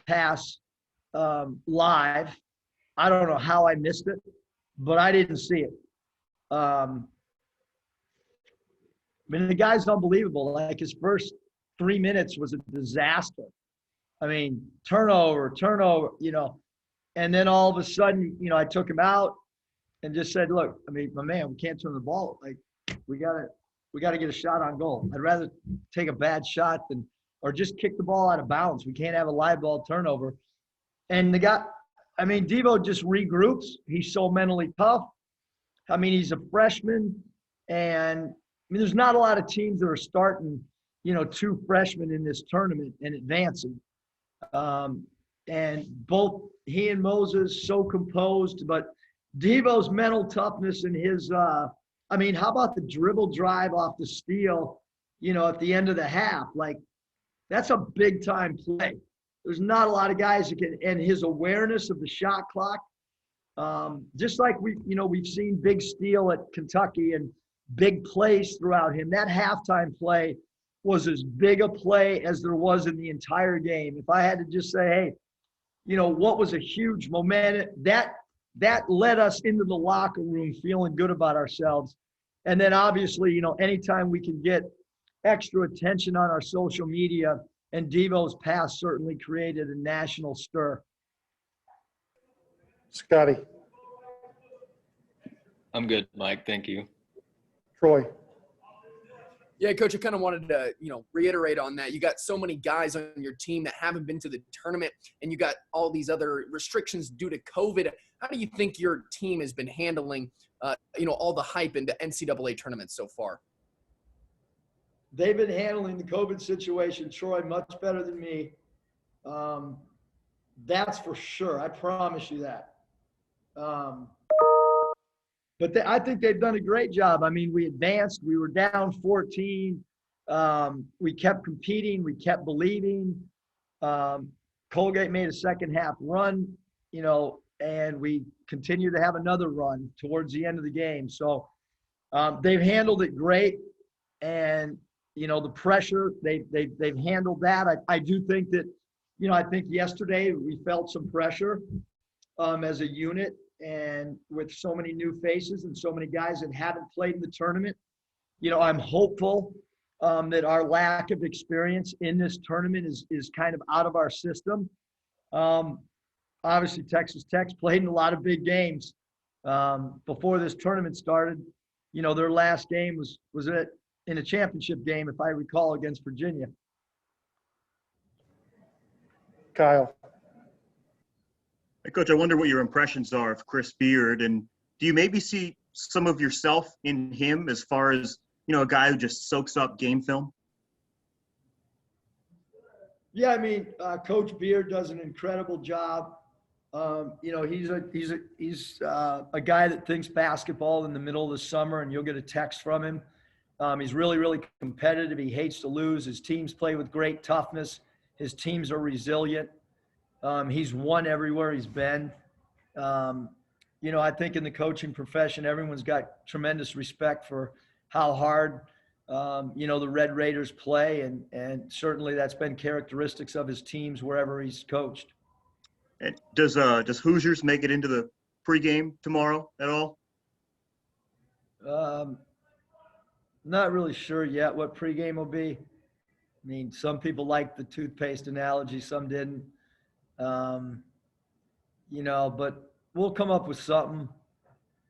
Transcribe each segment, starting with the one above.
pass live. I don't know how I missed it, but I didn't see it. I mean, the guy's unbelievable. Like his first 3 minutes was a disaster. I mean, turnover, and then all of a sudden, I took him out and just said, look, I mean, my man, we can't turn the ball. Like we gotta get a shot on goal. I'd rather take a bad shot or just kick the ball out of bounds. We can't have a live ball turnover. And Devo just regroups. He's so mentally tough. I mean, he's a freshman, and there's not a lot of teams that are starting, 2 freshmen in this tournament and advancing. And both he and Moses so composed, but Devo's mental toughness and his, how about the dribble drive off the steal, at the end of the half? Like, that's a big time play. There's not a lot of guys that can, and his awareness of the shot clock, just like we've seen big steal at Kentucky and big plays throughout him. That halftime play was as big a play as there was in the entire game. If I had to just say, hey, what was a huge momentum, that led us into the locker room feeling good about ourselves. And then obviously, anytime we can get extra attention on our social media, and Devo's pass certainly created a national stir. Scotty. I'm good, Mike. Thank you. Troy. Yeah, Coach, I kind of wanted to, reiterate on that. You got so many guys on your team that haven't been to the tournament, and you got all these other restrictions due to COVID. How do you think your team has been handling, all the hype into NCAA tournaments so far? They've been handling the COVID situation, Troy, much better than me. That's for sure. I promise you that. But I think they've done a great job. I mean, we advanced. We were down 14. We kept competing. We kept believing. Colgate made a second half run, and we continue to have another run towards the end of the game. So they've handled it great. And, the pressure, they've handled that. I do think that, I think yesterday we felt some pressure as a unit. And with so many new faces and so many guys that haven't played in the tournament, I'm hopeful that our lack of experience in this tournament is kind of out of our system. Obviously, Texas Tech's played in a lot of big games before this tournament started. Their last game was in a championship game, if I recall, against Virginia. Kyle. Hey, Coach, I wonder what your impressions are of Chris Beard, and do you maybe see some of yourself in him as far as, a guy who just soaks up game film? Yeah, Coach Beard does an incredible job. He's a guy that thinks basketball in the middle of the summer, and you'll get a text from him. He's really, really competitive. He hates to lose. His teams play with great toughness. His teams are resilient. He's won everywhere he's been. I think in the coaching profession, everyone's got tremendous respect for how hard, the Red Raiders play. And certainly that's been characteristics of his teams wherever he's coached. And does Hoosiers make it into the pregame tomorrow at all? Not really sure yet what pregame will be. Some people like the toothpaste analogy, some didn't. But we'll come up with something.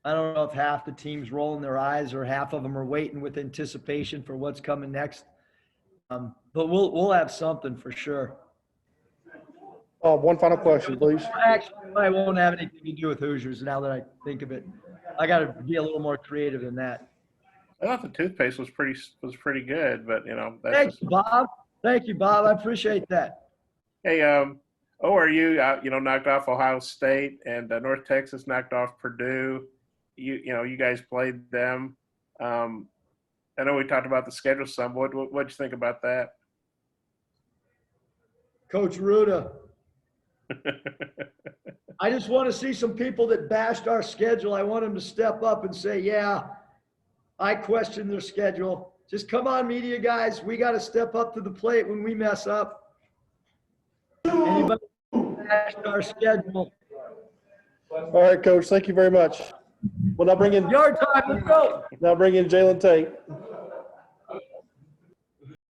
I don't know if half the team's rolling their eyes or half of them are waiting with anticipation for what's coming next. But we'll have something for sure. One final question, please. Actually, I won't have anything to do with Hoosiers now that I think of it. I got to be a little more creative than that. I thought the toothpaste was pretty good, but Thank you, Bob. Thank you, Bob. I appreciate that. Hey, ORU, knocked off Ohio State, and North Texas knocked off Purdue. You guys played them. I know we talked about the schedule some. What'd you think about that? Coach Ruda. I just want to see some people that bashed our schedule. I want them to step up and say, yeah, I question their schedule. Just come on, media guys. We got to step up to the plate when we mess up. Anybody smashed our schedule. All right, Coach. Thank you very much. Well, now bring in Yard time, let's go. Jalen Tate.